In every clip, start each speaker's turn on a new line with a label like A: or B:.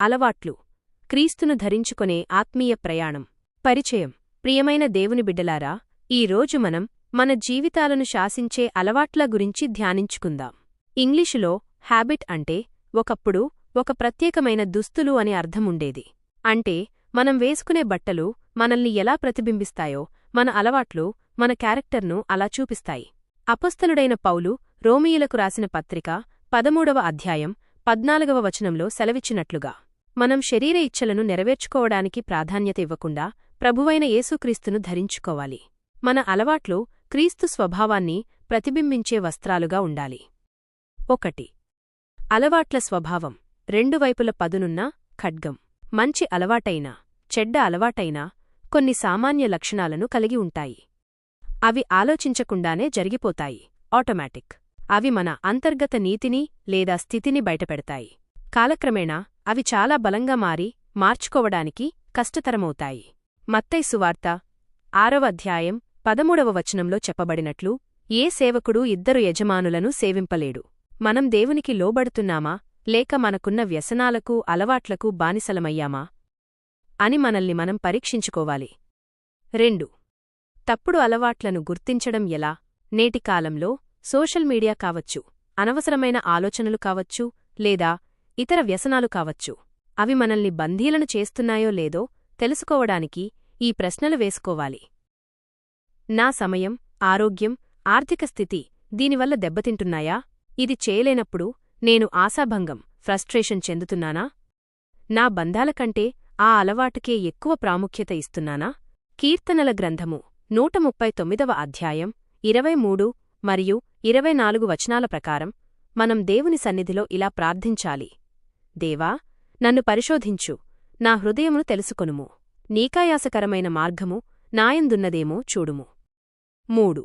A: అలవాట్లు క్రీస్తును ధరించుకొనే ఆత్మీయ ప్రయాణం. పరిచయం. ప్రియమైన దేవుని బిడ్డలారా, ఈ రోజు మనం మన జీవితాలను శాసించే అలవాట్ల గురించి ధ్యానించుకుందాం. ఇంగ్లీషులో హ్యాబిట్ అంటే ఒకప్పుడు ఒక ప్రత్యేకమైన దుస్తులు అని అర్థముండేది. అంటే మనం వేసుకునే బట్టలు మనల్ని ఎలా ప్రతిబింబిస్తాయో మన అలవాట్లు మన క్యారెక్టర్ను అలా చూపిస్తాయి. అపొస్తలుడైన పౌలు రోమీయులకు రాసిన పత్రిక 13వ అధ్యాయం 14వ వచనంలో సెలవిచ్చినట్లుగా, మనం శరీర ఇచ్ఛలను నెరవేర్చుకోవడానికి ప్రాధాన్యత ఇవ్వకుండా ప్రభువైన యేసుక్రీస్తును ధరించుకోవాలి. మన అలవాట్లు క్రీస్తు స్వభావాన్ని ప్రతిబింబించే వస్త్రాలుగా ఉండాలి. 1. అలవాట్ల స్వభావం. రెండు వైపుల పదునున్న ఖడ్గం. మంచి అలవాటైనా చెడ్డ అలవాటైనా కొన్ని సామాన్య లక్షణాలను కలిగి ఉంటాయి. అవి ఆలోచించకుండానే జరిగిపోతాయి. ఆటోమేటిక్. అవి మన అంతర్గత నీతిని లేదా స్థితిని బయటపెడతాయి. కాలక్రమేణా అవి చాలా బలంగా మార్చుకోవడానికి కష్టతరమవుతాయి. మత్తయి సువార్త 6వ అధ్యాయం 13వ వచనంలో చెప్పబడినట్లు, ఏ సేవకుడూ ఇద్దరు యజమానులను సేవింపలేడు. మనం దేవునికి లోబడుతున్నామా లేక మనకున్న వ్యసనాలకు అలవాట్లకు బానిసలమయ్యామా అని మనల్ని మనం పరీక్షించుకోవాలి. 2. తప్పుడు అలవాట్లను గుర్తించడం ఎలా? నేటి కాలంలో సోషల్ మీడియా కావచ్చు, అనవసరమైన ఆలోచనలు కావచ్చు, లేదా ఇతర వ్యసనాలు కావచ్చు, అవి మనల్ని బందీలను చేస్తున్నాయో లేదో తెలుసుకోవడానికి ఈ ప్రశ్నలు వేసుకోవాలి. నా సమయం, ఆరోగ్యం, ఆర్థిక స్థితి దీనివల్ల దెబ్బతింటున్నాయా? ఇది చేయలేనప్పుడు నేను ఆశాభంగం, ఫ్రస్ట్రేషన్ చెందుతున్నానా? నా బంధాల కంటే ఆ అలవాటుకే ఎక్కువ ప్రాముఖ్యత ఇస్తున్నానా? కీర్తనల గ్రంథము 139వ అధ్యాయం 23 మరియు 24 వచనాల ప్రకారం మనం దేవుని సన్నిధిలో ఇలా ప్రార్థించాలి: దేవా, నన్ను పరిశోధించు, నా హృదయమును తెలుసుకొనుము, నీకాయాసకరమైన మార్గము నాయందున్నదేమో చూడుము. 3.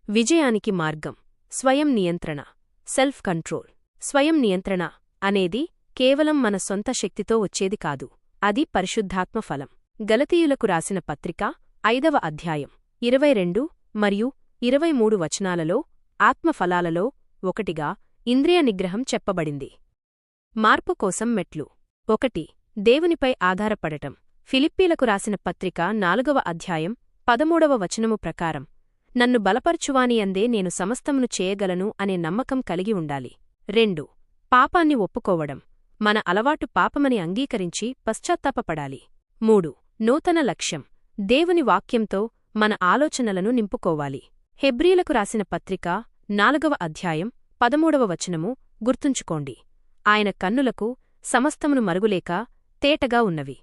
A: విజయానికి మార్గం. స్వయం నియంత్రణ, సెల్ఫ్ కంట్రోల్. స్వయం నియంత్రణ అనేది కేవలం మన సొంత శక్తితో వచ్చేది కాదు, అది పరిశుద్ధాత్మ ఫలం. గలతీయులకు రాసిన పత్రిక 5వ అధ్యాయం 22 మరియు 23 వచనాలలో ఆత్మఫలాలలో ఒకటిగా ఇంద్రియ నిగ్రహం చెప్పబడింది. మార్పు కోసం మెట్లు. 1. దేవునిపై ఆధారపడటం. ఫిలిప్పీలకు రాసిన పత్రిక 4వ అధ్యాయం 13వ వచనము ప్రకారం, నన్ను బలపర్చువానియందే నేను సమస్తమును చేయగలను అనే నమ్మకం కలిగి ఉండాలి. 2. పాపాన్ని ఒప్పుకోవడం. మన అలవాటు పాపమని అంగీకరించి పశ్చాత్తాపపడాలి. 3. నూతన లక్ష్యం. దేవుని వాక్యంతో మన ఆలోచనలను నింపుకోవాలి. హెబ్రీలకు రాసిన పత్రిక 4వ అధ్యాయం 13వ వచనము గుర్తుంచుకోండి, ఆయన కన్నులకు సమస్తమును మరుగులేక తేటగా ఉన్నవి.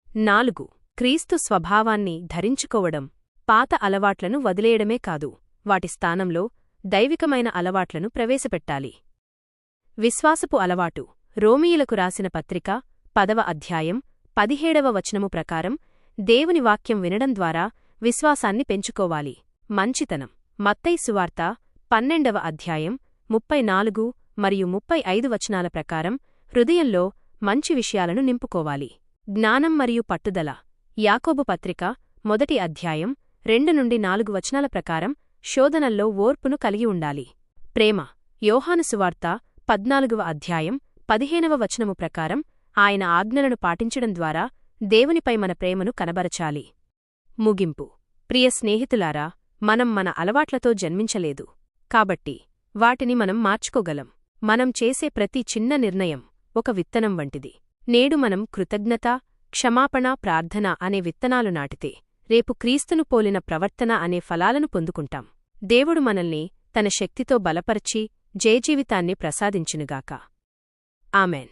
A: 4. క్రీస్తు స్వభావాన్ని ధరించుకోవడం. పాత అలవాట్లను వదిలేయడమే కాదు, వాటి స్థానంలో దైవికమైన అలవాట్లను ప్రవేశపెట్టాలి. విశ్వాసపు అలవాటు. రోమీయులకు రాసిన పత్రిక 10వ అధ్యాయం 17వ వచనము ప్రకారం, దేవుని వాక్యం వినడం ద్వారా విశ్వాసాన్ని పెంచుకోవాలి. మంచితనం. మత్తయి సువార్త 12వ అధ్యాయం 34 మరియు 35 వచనాల ప్రకారం హృదయంలో మంచి విషయాలను నింపుకోవాలి. జ్ఞానం మరియు పట్టుదల. యాకోబు పత్రిక 1వ అధ్యాయం 2-4 వచనాల ప్రకారం శోధనల్లో ఓర్పును కలిగి ఉండాలి. ప్రేమ. యోహాను సువార్త 14వ అధ్యాయం 15వ వచనము ప్రకారం ఆయన ఆజ్ఞలను పాటించడం ద్వారా దేవునిపై మన ప్రేమను కనబరచాలి. ముగింపు. ప్రియ స్నేహితులారా, మనం మన అలవాట్లతో జన్మించలేదు, కాబట్టి వాటిని మనం మార్చుకోగలం. మనం చేసే ప్రతి చిన్న నిర్ణయం ఒక విత్తనం వంటిది. నేడు మనం కృతజ్ఞత, క్షమాపణ, ప్రార్థన అనే విత్తనాలు నాటితే రేపు క్రీస్తును పోలిన ప్రవర్తన అనే ఫలాలను పొందుకుంటాం. దేవుడు మనల్ని తన శక్తితో బలపర్చి జయజీవితాన్ని ప్రసాదించునుగాక. ఆమెన్.